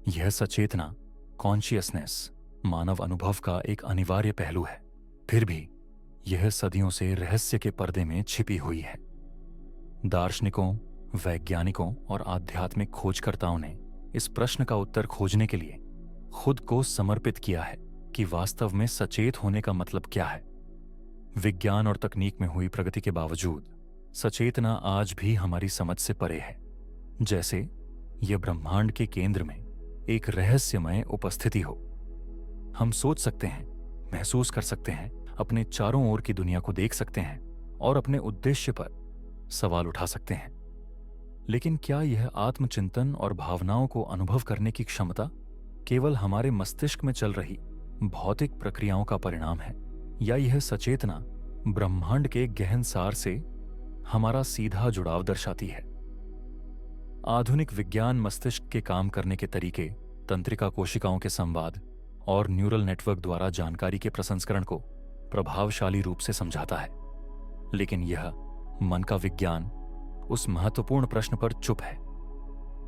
यह सचेतना, कॉन्शियसनेस, मानव अनुभव का एक अनिवार्य पहलू है। फिर भी यह सदियों से रहस्य के पर्दे में छिपी हुई है। दार्शनिकों, वैज्ञानिकों और आध्यात्मिक खोजकर्ताओं ने इस प्रश्न का उत्तर खोजने के लिए खुद को समर्पित किया है कि वास्तव में सचेत होने का मतलब क्या है। विज्ञान और तकनीक में हुई प्रगति के बावजूद सचेतना आज भी हमारी समझ से परे है। जैसे यह ब्रह्मांड के केंद्र में एक रहस्यमय उपस्थिति हो। हम सोच सकते हैं, महसूस कर सकते हैं, अपने चारों ओर की दुनिया को देख सकते हैं और अपने उद्देश्य पर सवाल उठा सकते हैं। लेकिन क्या यह आत्मचिंतन और भावनाओं को अनुभव करने की क्षमता केवल हमारे मस्तिष्क में चल रही भौतिक प्रक्रियाओं का परिणाम है, या यह सचेतना ब्रह्मांड के गहन सार से हमारा सीधा जुड़ाव दर्शाती है? आधुनिक विज्ञान मस्तिष्क के काम करने के तरीके, तंत्रिका कोशिकाओं के संवाद और न्यूरल नेटवर्क द्वारा जानकारी के प्रसंस्करण को प्रभावशाली रूप से समझाता है। लेकिन यह मन का विज्ञान उस महत्वपूर्ण प्रश्न पर चुप है।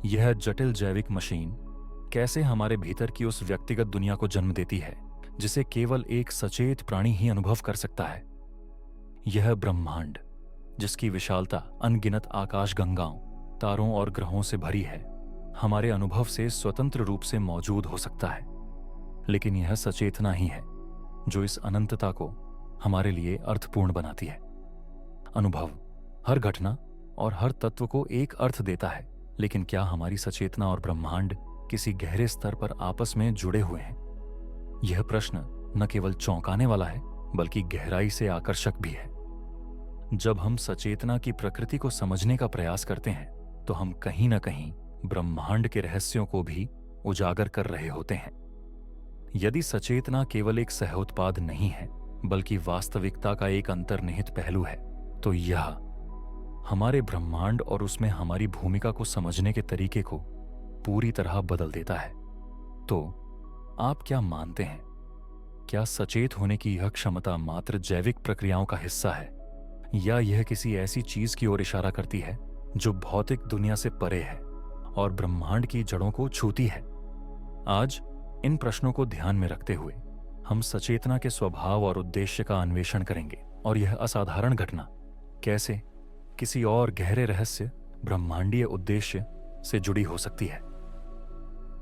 यह जटिल जैविक मशीन कैसे हमारे भीतर की उस व्यक्तिगत दुनिया को जन्म देती है जिसे केवल एक सचेत प्राणी ही अनुभव कर सकता है? यह ब्रह्मांड, जिसकी विशालता अनगिनत आकाशगंगाओं, तारों और ग्रहों से भरी है, हमारे अनुभव से स्वतंत्र रूप से मौजूद हो सकता है। लेकिन यह सचेतना ही है जो इस अनंतता को हमारे लिए अर्थपूर्ण बनाती है। अनुभव हर घटना और हर तत्व को एक अर्थ देता है, लेकिन क्या हमारी सचेतना और ब्रह्मांड किसी गहरे स्तर पर आपस में जुड़े हुए हैं? यह प्रश्न न केवल चौंकाने वाला है, बल्कि गहराई से आकर्षक भी है। जब हम सचेतना की प्रकृति को समझने का प्रयास करते हैं, तो हम कहीं न कहीं ब्रह्मांड के रहस्यों को भी उजागर कर रहे होते हैं। यदि सचेतना केवल एक सहोत्पाद नहीं है, बल्कि वास्तविकता का एक अंतर्निहित पहलू है, तो यह हमारे ब्रह्मांड और उसमें हमारी भूमिका को समझने के तरीके को पूरी तरह बदल देता है। तो आप क्या मानते हैं? क्या सचेत होने की यह क्षमता मात्र जैविक प्रक्रियाओं का हिस्सा है, या यह किसी ऐसी चीज की ओर इशारा करती है जो भौतिक दुनिया से परे है और ब्रह्मांड की जड़ों को छूती है? आज इन प्रश्नों को ध्यान में रखते हुए हम सचेतना के स्वभाव और उद्देश्य का अन्वेषण करेंगे, और यह असाधारण घटना कैसे किसी और गहरे रहस्य, ब्रह्मांडीय उद्देश्य से जुड़ी हो सकती है।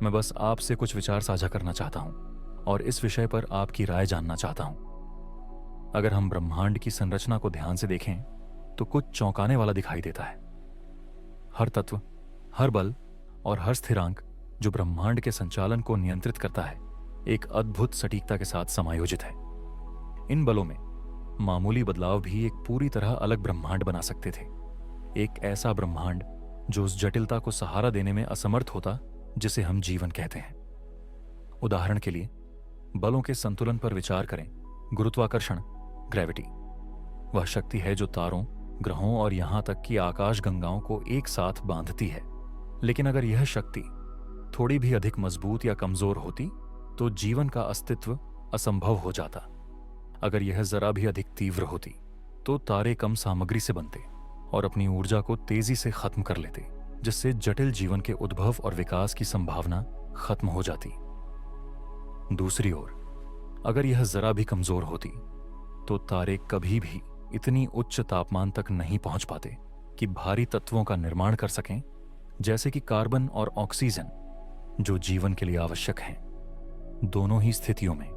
मैं बस आपसे कुछ विचार साझा करना चाहता हूं और इस विषय पर आपकी राय जानना चाहता हूं। अगर हम ब्रह्मांड की संरचना को ध्यान से देखें तो कुछ चौंकाने वाला दिखाई देता है। हर तत्व, हर बल और हर स्थिरांक जो ब्रह्मांड के संचालन को नियंत्रित करता है, एक अद्भुत सटीकता के साथ समायोजित है। इन बलों में मामूली बदलाव भी एक पूरी तरह अलग ब्रह्मांड बना सकते थे। एक ऐसा ब्रह्मांड जो उस जटिलता को सहारा देने में असमर्थ होता जिसे हम जीवन कहते हैं। उदाहरण के लिए बलों के संतुलन पर विचार करें। गुरुत्वाकर्षण, ग्रेविटी, वह शक्ति है जो तारों, ग्रहों और यहां तक कि आकाशगंगाओं को एक साथ बांधती है। लेकिन अगर यह शक्ति थोड़ी भी अधिक मजबूत या कमजोर होती तो जीवन का अस्तित्व असंभव हो जाता। अगर यह जरा भी अधिक तीव्र होती तो तारे कम सामग्री से बनते और अपनी ऊर्जा को तेजी से खत्म कर लेते, जिससे जटिल जीवन के उद्भव और विकास की संभावना खत्म हो जाती। दूसरी ओर अगर यह जरा भी कमजोर होती तो तारे कभी भी इतनी उच्च तापमान तक नहीं पहुंच पाते कि भारी तत्वों का निर्माण कर सकें, जैसे कि कार्बन और ऑक्सीजन, जो जीवन के लिए आवश्यक हैं। दोनों ही स्थितियों में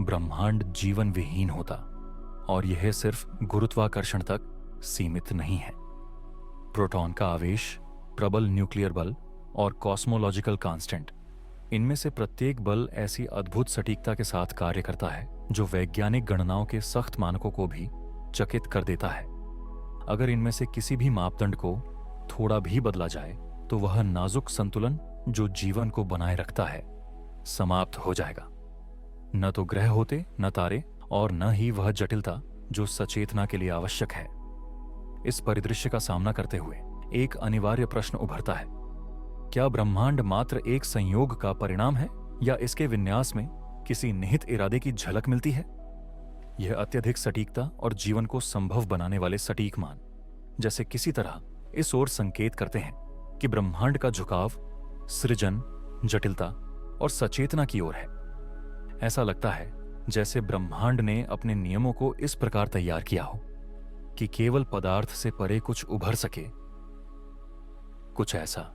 ब्रह्मांड जीवन विहीन होता, और यह सिर्फ गुरुत्वाकर्षण तक सीमित नहीं है। प्रोटॉन का आवेश, प्रबल न्यूक्लियर बल और कॉस्मोलॉजिकल कांस्टेंट, इनमें से प्रत्येक बल ऐसी अद्भुत सटीकता के साथ कार्य करता है जो वैज्ञानिक गणनाओं के सख्त मानकों को भी चकित कर देता है। अगर इनमें से किसी भी मापदंड को थोड़ा भी बदला जाए तो वह नाजुक संतुलन जो जीवन को बनाए रखता है समाप्त हो जाएगा। न तो ग्रह होते, न तारे, और न ही वह जटिलता जो सचेतना के लिए आवश्यक है। इस परिदृश्य का सामना करते हुए एक अनिवार्य प्रश्न उभरता है, क्या ब्रह्मांड मात्र एक संयोग का परिणाम है, या इसके विन्यास में किसी निहित इरादे की झलक मिलती है? यह अत्यधिक सटीकता और जीवन को संभव बनाने वाले सटीक मान जैसे किसी तरह इस ओर संकेत करते हैं कि ब्रह्मांड का झुकाव, सृजन जटिलता और सचेतना की ओर है। ऐसा लगता है जैसे ब्रह्मांड ने अपने नियमों को इस प्रकार तैयार किया हो कि केवल पदार्थ से परे कुछ उभर सके, कुछ ऐसा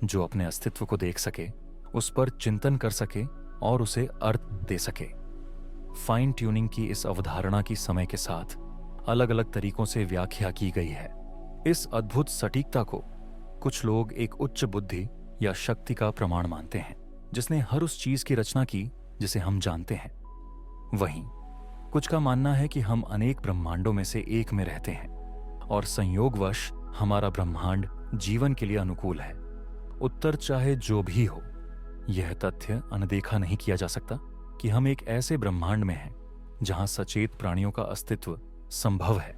जो अपने अस्तित्व को देख सके, उस पर चिंतन कर सके और उसे अर्थ दे सके। फाइन ट्यूनिंग की इस अवधारणा की समय के साथ अलग अलग तरीकों से व्याख्या की गई है। इस अद्भुत सटीकता को कुछ लोग एक उच्च बुद्धि या शक्ति का प्रमाण मानते हैं जिसने हर उस चीज की रचना की जिसे हम जानते हैं। वहीं कुछ का मानना है कि हम अनेक ब्रह्मांडों में से एक में रहते हैं और संयोगवश हमारा ब्रह्मांड जीवन के लिए अनुकूल है। उत्तर चाहे जो भी हो, यह तथ्य अनदेखा नहीं किया जा सकता कि हम एक ऐसे ब्रह्मांड में हैं जहां सचेत प्राणियों का अस्तित्व संभव है।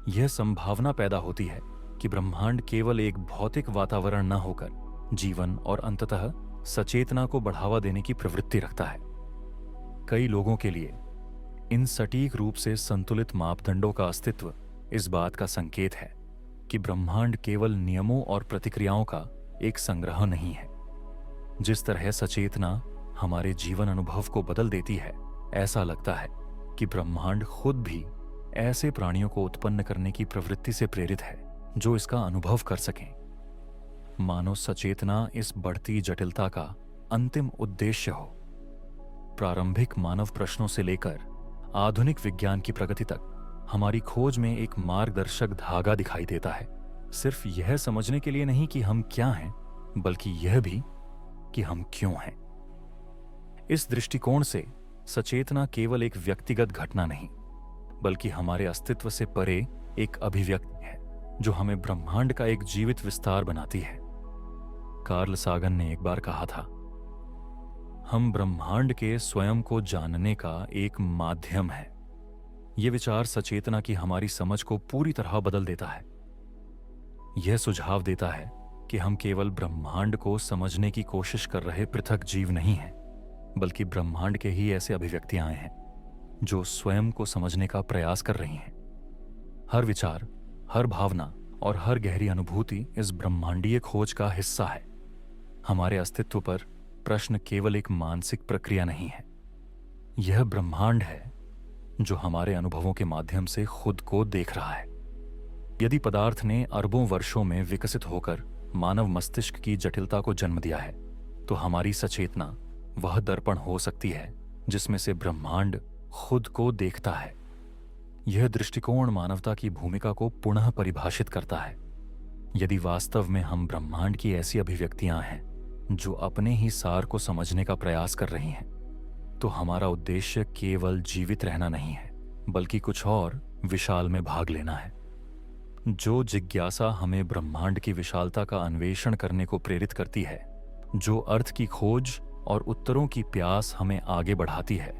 यह संभावना पैदा होती है कि ब्रह्मांड केवल एक भौतिक वातावरण न होकर जीवन और अंततः सचेतना को बढ़ावा देने की प्रवृत्ति रखता है। कई लोगों के लिए इन सटीक रूप से संतुलित मापदंडों का अस्तित्व इस बात का संकेत है कि ब्रह्मांड केवल नियमों और प्रतिक्रियाओं का एक संग्रह नहीं है। जिस तरह सचेतना हमारे जीवन अनुभव को बदल देती है, ऐसा लगता है कि ब्रह्मांड खुद भी ऐसे प्राणियों को उत्पन्न करने की प्रवृत्ति से प्रेरित है जो इसका अनुभव कर सकें। मानो सचेतना इस बढ़ती जटिलता का अंतिम उद्देश्य हो। प्रारंभिक मानव प्रश्नों से लेकर आधुनिक विज्ञान की प्रगति तक हमारी खोज में एक मार्गदर्शक धागा दिखाई देता है, सिर्फ यह समझने के लिए नहीं कि हम क्या हैं, बल्कि यह भी कि हम क्यों हैं। इस दृष्टिकोण से सचेतना केवल एक व्यक्तिगत घटना नहीं, बल्कि हमारे अस्तित्व से परे एक अभिव्यक्ति है जो हमें ब्रह्मांड का एक जीवित विस्तार बनाती है। कार्ल सागन ने एक बार कहा था, हम ब्रह्मांड के स्वयं को जानने का एक माध्यम है। यह विचार सचेतना की हमारी समझ को पूरी तरह बदल देता है। यह सुझाव देता है कि हम केवल ब्रह्मांड को समझने की कोशिश कर रहे पृथक जीव नहीं हैं, बल्कि ब्रह्मांड के ही ऐसे अभिव्यक्तियां हैं जो स्वयं को समझने का प्रयास कर रही हैं। हर विचार, हर भावना और हर गहरी अनुभूति इस ब्रह्मांडीय खोज का हिस्सा है। हमारे अस्तित्व पर प्रश्न केवल एक मानसिक प्रक्रिया नहीं है, यह ब्रह्मांड है जो हमारे अनुभवों के माध्यम से खुद को देख रहा है। यदि पदार्थ ने अरबों वर्षों में विकसित होकर मानव मस्तिष्क की जटिलता को जन्म दिया है, तो हमारी सचेतना वह दर्पण हो सकती है जिसमें से ब्रह्मांड खुद को देखता है। यह दृष्टिकोण मानवता की भूमिका को पुनः परिभाषित करता है। यदि वास्तव में हम ब्रह्मांड की ऐसी अभिव्यक्तियां हैं जो अपने ही सार को समझने का प्रयास कर रही हैं, तो हमारा उद्देश्य केवल जीवित रहना नहीं है, बल्कि कुछ और विशाल में भाग लेना है। जो जिज्ञासा हमें ब्रह्मांड की विशालता का अन्वेषण करने को प्रेरित करती है, जो अर्थ की खोज और उत्तरों की प्यास हमें आगे बढ़ाती है,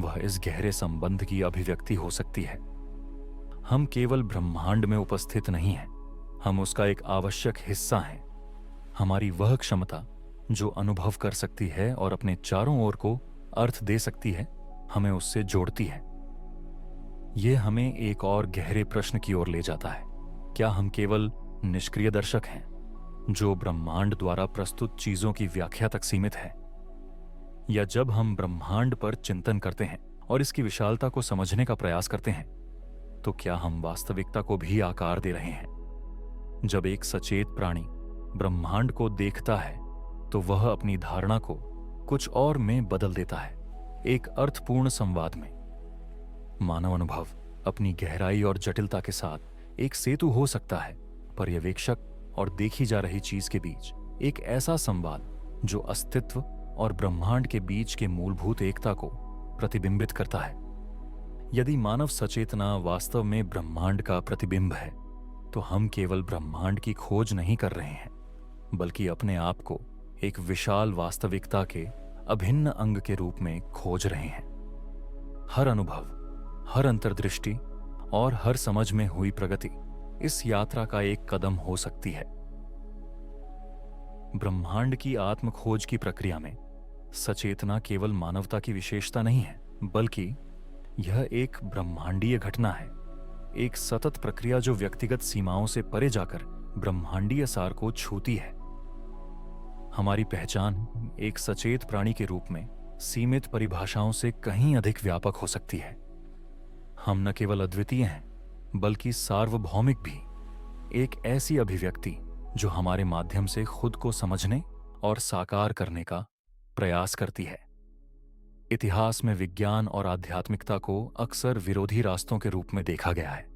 वह इस गहरे संबंध की अभिव्यक्ति हो सकती है। हम केवल ब्रह्मांड में उपस्थित नहीं हैं, हम उसका एक आवश्यक हिस्सा हैं। हमारी वह क्षमता जो अनुभव कर सकती है और अपने चारों ओर को अर्थ दे सकती है, हमें उससे जोड़ती है। यह हमें एक और गहरे प्रश्न की ओर ले जाता है। क्या हम केवल निष्क्रिय दर्शक हैं जो ब्रह्मांड द्वारा प्रस्तुत चीजों की व्याख्या तक सीमित है, या जब हम ब्रह्मांड पर चिंतन करते हैं और इसकी विशालता को समझने का प्रयास करते हैं, तो क्या हम वास्तविकता को भी आकार दे रहे हैं? जब एक सचेत प्राणी ब्रह्मांड को देखता है, तो वह अपनी धारणा को कुछ और में बदल देता है, एक अर्थपूर्ण संवाद में। मानव अनुभव अपनी गहराई और जटिलता के साथ एक सेतु हो सकता है, पर्यवेक्षक और देखी जा रही चीज के बीच एक ऐसा संवाद जो अस्तित्व और ब्रह्मांड के बीच के मूलभूत एकता को प्रतिबिंबित करता है। यदि मानव सचेतना वास्तव में ब्रह्मांड का प्रतिबिंब है, तो हम केवल ब्रह्मांड की खोज नहीं कर रहे हैं, बल्कि अपने आप को एक विशाल वास्तविकता के अभिन्न अंग के रूप में खोज रहे हैं। हर अनुभव, हर अंतर्दृष्टि और हर समझ में हुई प्रगति इस यात्रा का एक कदम हो सकती है। ब्रह्मांड की आत्मखोज की प्रक्रिया में सचेतना केवल मानवता की विशेषता नहीं है, बल्कि यह एक ब्रह्मांडीय घटना है, एक सतत प्रक्रिया जो व्यक्तिगत सीमाओं से परे जाकर ब्रह्मांडीय सार को छूती है। हमारी पहचान एक सचेत प्राणी के रूप में सीमित परिभाषाओं से कहीं अधिक व्यापक हो सकती है। हम न केवल अद्वितीय हैं, बल्कि सार्वभौमिक भी, एक ऐसी अभिव्यक्ति जो हमारे माध्यम से खुद को समझने और साकार करने का प्रयास करती है। इतिहास में विज्ञान और आध्यात्मिकता को अक्सर विरोधी रास्तों के रूप में देखा गया है,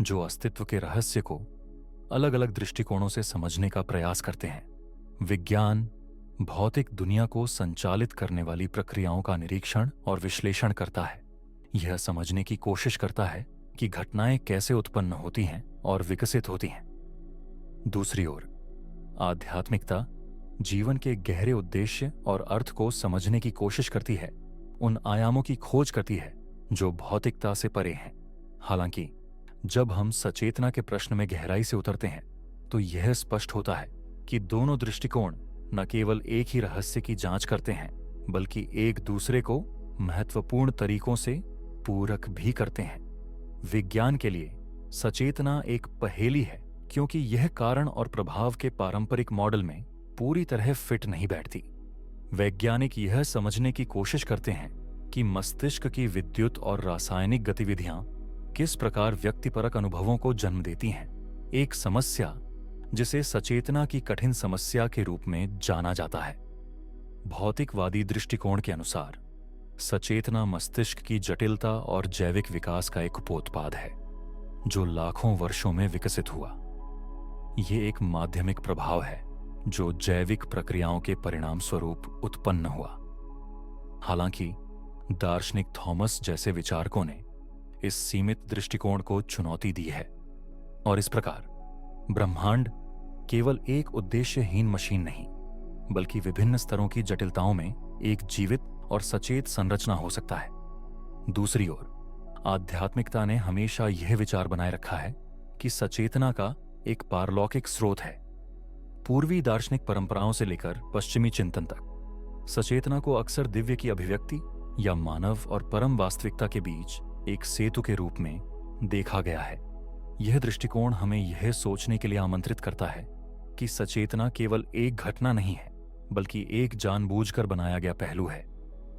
जो अस्तित्व के रहस्य को अलग अलग दृष्टिकोणों से समझने का प्रयास करते हैं। विज्ञान भौतिक दुनिया को संचालित करने वाली प्रक्रियाओं का निरीक्षण और विश्लेषण करता है। यह समझने की कोशिश करता है कि घटनाएं कैसे उत्पन्न होती हैं और विकसित होती हैं। दूसरी ओर, आध्यात्मिकता जीवन के गहरे उद्देश्य और अर्थ को समझने की कोशिश करती है, उन आयामों की खोज करती है जो भौतिकता से परे हैं। हालांकि जब हम सचेतना के प्रश्न में गहराई से उतरते हैं, तो यह स्पष्ट होता है कि दोनों दृष्टिकोण न केवल एक ही रहस्य की जांच करते हैं, बल्कि एक दूसरे को महत्वपूर्ण तरीकों से पूरक भी करते हैं। विज्ञान के लिए सचेतना एक पहेली है, क्योंकि यह कारण और प्रभाव के पारंपरिक मॉडल में पूरी तरह फिट नहीं बैठती। वैज्ञानिक यह समझने की कोशिश करते हैं कि मस्तिष्क की विद्युत और रासायनिक गतिविधियां किस प्रकार व्यक्तिपरक अनुभवों को जन्म देती हैं, एक समस्या जिसे सचेतना की कठिन समस्या के रूप में जाना जाता है। भौतिकवादी दृष्टिकोण के अनुसार सचेतना मस्तिष्क की जटिलता और जैविक विकास का एक उपोत्पाद है, जो लाखों वर्षों में विकसित हुआ। यह एक माध्यमिक प्रभाव है जो जैविक प्रक्रियाओं के परिणाम स्वरूप उत्पन्न हुआ। हालांकि दार्शनिक थॉमस जैसे विचारकों ने इस सीमित दृष्टिकोण को चुनौती दी है, और इस प्रकार ब्रह्मांड केवल एक उद्देश्यहीन मशीन नहीं, बल्कि विभिन्न स्तरों की जटिलताओं में एक जीवित और सचेत संरचना हो सकता है। दूसरी ओर, आध्यात्मिकता ने हमेशा यह विचार बनाए रखा है कि सचेतना का एक पारलौकिक स्रोत है। पूर्वी दार्शनिक परंपराओं से लेकर पश्चिमी चिंतन तक सचेतना को अक्सर दिव्य की अभिव्यक्ति या मानव और परम वास्तविकता के बीच एक सेतु के रूप में देखा गया है। यह दृष्टिकोण हमें यह सोचने के लिए आमंत्रित करता है कि सचेतना केवल एक घटना नहीं है, बल्कि एक जानबूझकर बनाया गया पहलू है,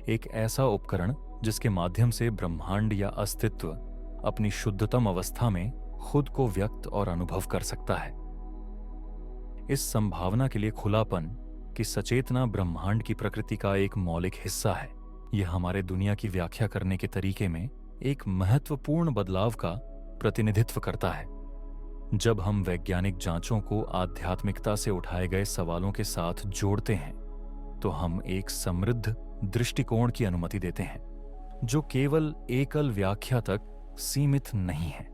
एक ऐसा उपकरण जिसके माध्यम से ब्रह्मांड या अस्तित्व अपनी शुद्धतम अवस्था में खुद को व्यक्त और अनुभव कर सकता है। इस संभावना के लिए खुलापन कि सचेतना ब्रह्मांड की प्रकृति का एक मौलिक हिस्सा है, यह हमारे दुनिया की व्याख्या करने के तरीके में एक महत्वपूर्ण बदलाव का प्रतिनिधित्व करता है। जब हम वैज्ञानिक जांचों को आध्यात्मिकता से उठाए गए सवालों के साथ जोड़ते हैं, तो हम एक समृद्ध दृष्टिकोण की अनुमति देते हैं, जो केवल एकल व्याख्या तक सीमित नहीं है।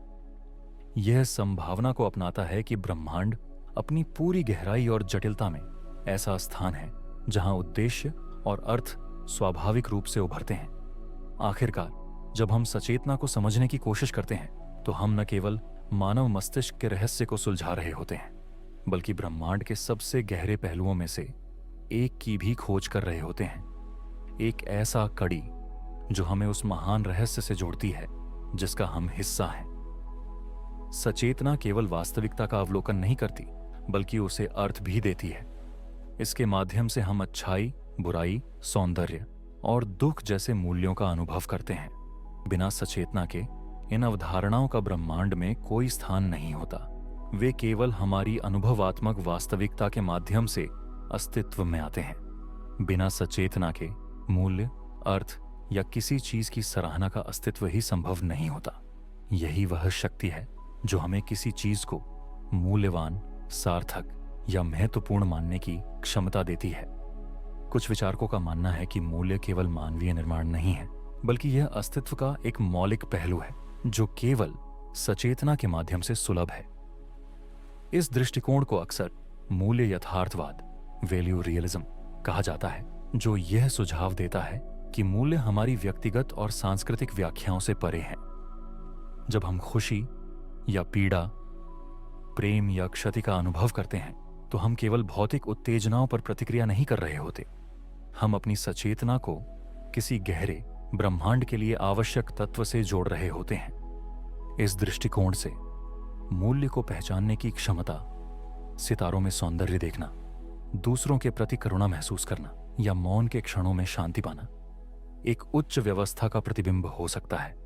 यह संभावना को अपनाता है कि ब्रह्मांड अपनी पूरी गहराई और जटिलता में ऐसा स्थान है जहां उद्देश्य और अर्थ स्वाभाविक रूप से उभरते हैं। आखिरकार, जब हम सचेतना को समझने की कोशिश करते हैं, तो हम न केवल मानव मस्तिष्क के रहस्य को सुलझा रहे होते हैं, बल्कि ब्रह्मांड के सबसे गहरे पहलुओं में से एक की भी खोज कर रहे होते हैं। एक ऐसा कड़ी जो हमें उस महान रहस्य से जोड़ती है जिसका हम हिस्सा हैं। सचेतना केवल वास्तविकता का अवलोकन नहीं करती, बल्कि उसे अर्थ भी देती है। इसके माध्यम से हम अच्छाई, बुराई, सौंदर्य और दुख जैसे मूल्यों का अनुभव करते हैं। बिना सचेतना के इन अवधारणाओं का ब्रह्मांड में कोई स्थान नहीं होता। वे केवल हमारी अनुभवात्मक वास्तविकता के माध्यम से अस्तित्व में आते हैं। बिना सचेतना के मूल्य, अर्थ या किसी चीज की सराहना का अस्तित्व ही संभव नहीं होता। यही वह शक्ति है जो हमें किसी चीज को मूल्यवान, सार्थक या महत्वपूर्ण मानने की क्षमता देती है। कुछ विचारकों का मानना है कि मूल्य केवल मानवीय निर्माण नहीं है, बल्कि यह अस्तित्व का एक मौलिक पहलू है जो केवल सचेतना के माध्यम से सुलभ है। इस दृष्टिकोण को अक्सर मूल्य यथार्थवाद, वैल्यू रियलिज्म कहा जाता है, जो यह सुझाव देता है कि मूल्य हमारी व्यक्तिगत और सांस्कृतिक व्याख्याओं से परे हैं। जब हम खुशी या पीड़ा, प्रेम या क्षति का अनुभव करते हैं, तो हम केवल भौतिक उत्तेजनाओं पर प्रतिक्रिया नहीं कर रहे होते। हम अपनी सचेतना को किसी गहरे ब्रह्मांड के लिए आवश्यक तत्व से जोड़ रहे होते हैं। इस दृष्टिकोण से मूल्य को पहचानने की क्षमता, सितारों में सौंदर्य देखना, दूसरों के प्रति करुणा महसूस करना या मौन के क्षणों में शांति पाना एक उच्च व्यवस्था का प्रतिबिंब हो सकता है।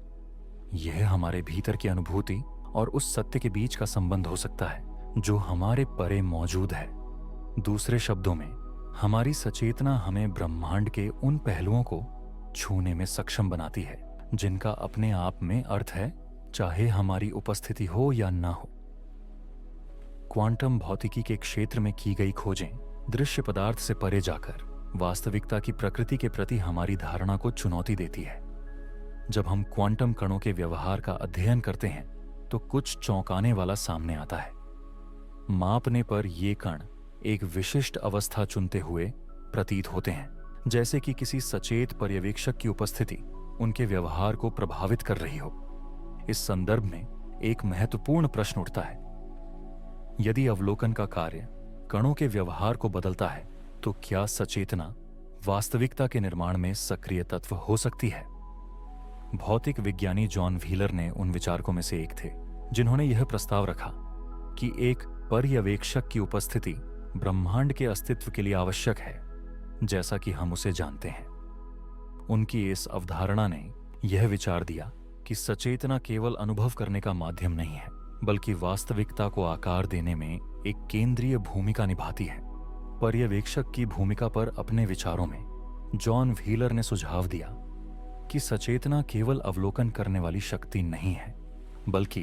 यह हमारे भीतर की अनुभूति और उस सत्य के बीच का संबंध हो सकता है जो हमारे परे मौजूद है। दूसरे शब्दों में, हमारी सचेतना हमें ब्रह्मांड के उन पहलुओं को छूने में सक्षम बनाती है जिनका अपने आप में अर्थ है, चाहे हमारी उपस्थिति हो या ना हो। क्वांटम भौतिकी के क्षेत्र में की गई खोजें दृश्य पदार्थ से परे जाकर वास्तविकता की प्रकृति के प्रति हमारी धारणा को चुनौती देती है। जब हम क्वांटम कणों के व्यवहार का अध्ययन करते हैं तो कुछ चौंकाने वाला सामने आता है। मापने पर ये कण एक विशिष्ट अवस्था चुनते हुए प्रतीत होते हैं, जैसे कि किसी सचेत पर्यवेक्षक की उपस्थिति उनके व्यवहार को प्रभावित कर रही हो। इस संदर्भ में एक महत्वपूर्ण प्रश्न उठता है, यदि अवलोकन का कार्य कणों के व्यवहार को बदलता है तो क्या सचेतना वास्तविकता के निर्माण में सक्रिय तत्व हो सकती है? भौतिक विज्ञानी जॉन व्हीलर ने उन विचारकों में से एक थे जिन्होंने यह प्रस्ताव रखा कि एक पर्यवेक्षक की उपस्थिति ब्रह्मांड के अस्तित्व के लिए आवश्यक है, जैसा कि हम उसे जानते हैं। उनकी इस अवधारणा ने यह विचार दिया कि सचेतना केवल अनुभव करने का माध्यम नहीं है, बल्कि वास्तविकता को आकार देने में एक केंद्रीय भूमिका निभाती है। पर्यवेक्षक की भूमिका पर अपने विचारों में जॉन व्हीलर ने सुझाव दिया कि सचेतना केवल अवलोकन करने वाली शक्ति नहीं है, बल्कि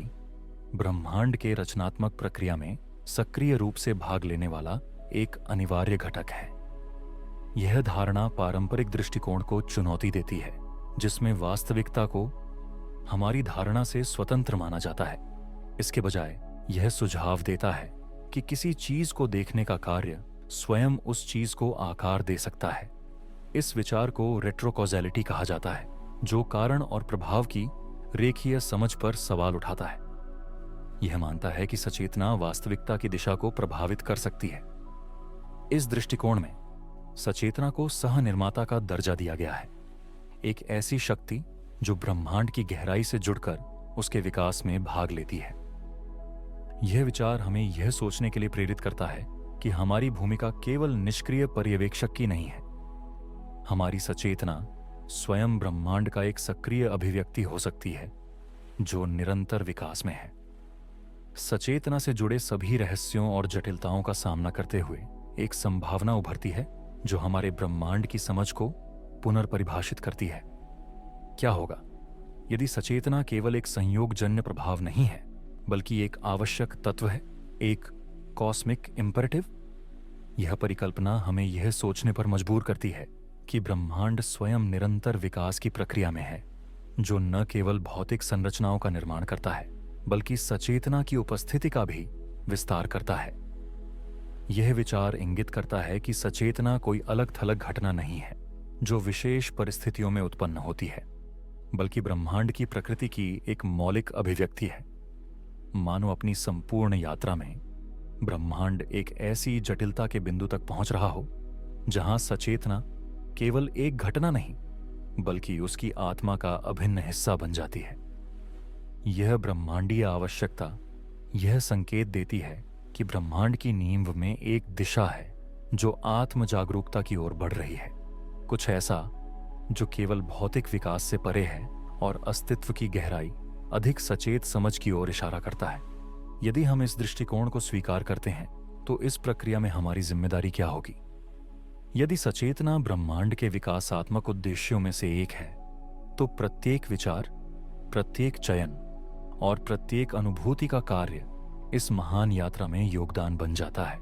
ब्रह्मांड के रचनात्मक प्रक्रिया में सक्रिय रूप से भाग लेने वाला एक अनिवार्य घटक है। यह धारणा पारंपरिक दृष्टिकोण को चुनौती देती है, जिसमें वास्तविकता को हमारी धारणा से स्वतंत्र माना जाता है। इसके बजाय यह सुझाव देता है कि किसी चीज को देखने का कार्य स्वयं उस चीज को आकार दे सकता है। इस विचार को रेट्रोकॉज़ैलिटी कहा जाता है, जो कारण और प्रभाव की रेखीय समझ पर सवाल उठाता है। यह मानता है कि सचेतना वास्तविकता की दिशा को प्रभावित कर सकती है। इस दृष्टिकोण में सचेतना को सह-निर्माता का दर्जा दिया गया है, एक ऐसी शक्ति जो ब्रह्मांड की गहराई से जुड़कर उसके विकास में भाग लेती है। यह विचार हमें यह सोचने के लिए प्रेरित करता है कि हमारी भूमिका केवल निष्क्रिय पर्यवेक्षक की नहीं है। हमारी सचेतना स्वयं ब्रह्मांड का एक सक्रिय अभिव्यक्ति हो सकती है जो निरंतर विकास में है। सचेतना से जुड़े सभी रहस्यों और जटिलताओं का सामना करते हुए एक संभावना उभरती है जो हमारे ब्रह्मांड की समझ को पुनर्परिभाषित करती है। क्या होगा यदि सचेतना केवल एक संयोगजन्य प्रभाव नहीं है, बल्कि एक आवश्यक तत्व है, एक कॉस्मिक इंपरेटिव? यह परिकल्पना हमें यह सोचने पर मजबूर करती है कि ब्रह्मांड स्वयं निरंतर विकास की प्रक्रिया में है, जो न केवल भौतिक संरचनाओं का निर्माण करता है, बल्कि सचेतना की उपस्थिति का भी विस्तार करता है। यह विचार इंगित करता है कि सचेतना कोई अलग-थलग घटना नहीं है जो विशेष परिस्थितियों में उत्पन्न होती है, बल्कि ब्रह्मांड की प्रकृति की एक मौलिक अभिव्यक्ति है। मानो अपनी संपूर्ण यात्रा में ब्रह्मांड एक ऐसी जटिलता के बिंदु तक पहुंच रहा हो जहां सचेतना केवल एक घटना नहीं, बल्कि उसकी आत्मा का अभिन्न हिस्सा बन जाती है। यह ब्रह्मांडीय आवश्यकता यह संकेत देती है कि ब्रह्मांड की नींव में एक दिशा है जो आत्म जागरूकता की ओर बढ़ रही है, कुछ ऐसा जो केवल भौतिक विकास से परे है और अस्तित्व की गहराई, अधिक सचेत समझ की ओर इशारा करता है। यदि हम इस दृष्टिकोण को स्वीकार करते हैं तो इस प्रक्रिया में हमारी जिम्मेदारी क्या होगी? यदि सचेतना ब्रह्मांड के विकासात्मक उद्देश्यों में से एक है, तो प्रत्येक विचार, प्रत्येक चयन और प्रत्येक अनुभूति का कार्य इस महान यात्रा में योगदान बन जाता है।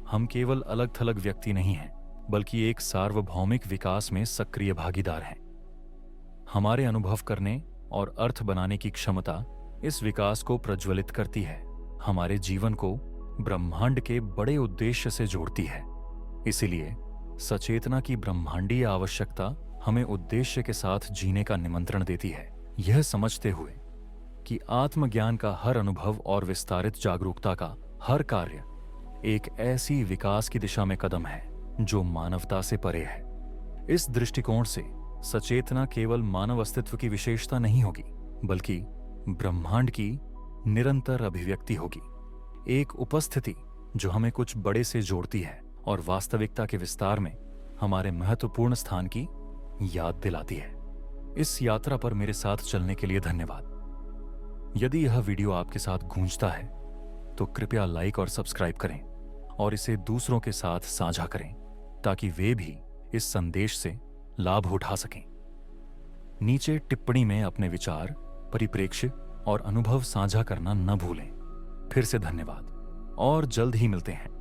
हम केवल अलग-थलग व्यक्ति नहीं हैं, बल्कि एक सार्वभौमिक विकास में सक्रिय भागीदार हैं। हमारे अनुभव करने और अर्थ बनाने की क्षमता इस विकास को प्रज्वलित करती है, हमारे जीवन को ब्रह्मांड के बड़े उद्देश्य से जोड़ती है। इसीलिए सचेतना की ब्रह्मांडीय आवश्यकता हमें उद्देश्य के साथ जीने का निमंत्रण देती है, यह समझते हुए कि आत्मज्ञान का हर अनुभव और विस्तारित जागरूकता का हर कार्य एक ऐसी विकास की दिशा में कदम है जो मानवता से परे है। इस दृष्टिकोण से सचेतना केवल मानव अस्तित्व की विशेषता नहीं होगी, बल्कि ब्रह्मांड की निरंतर अभिव्यक्ति होगी, एक उपस्थिति जो हमें कुछ बड़े से जोड़ती है और वास्तविकता के विस्तार में हमारे महत्वपूर्ण स्थान की याद दिलाती है। इस यात्रा पर मेरे साथ चलने के लिए धन्यवाद। यदि यह वीडियो आपके साथ गूंजता है तो कृपया लाइक और सब्सक्राइब करें और इसे दूसरों के साथ साझा करें ताकि वे भी इस संदेश से लाभ उठा सकें। नीचे टिप्पणी में अपने विचार, परिप्रेक्ष्य और अनुभव साझा करना न भूलें। फिर से धन्यवाद और जल्द ही मिलते हैं।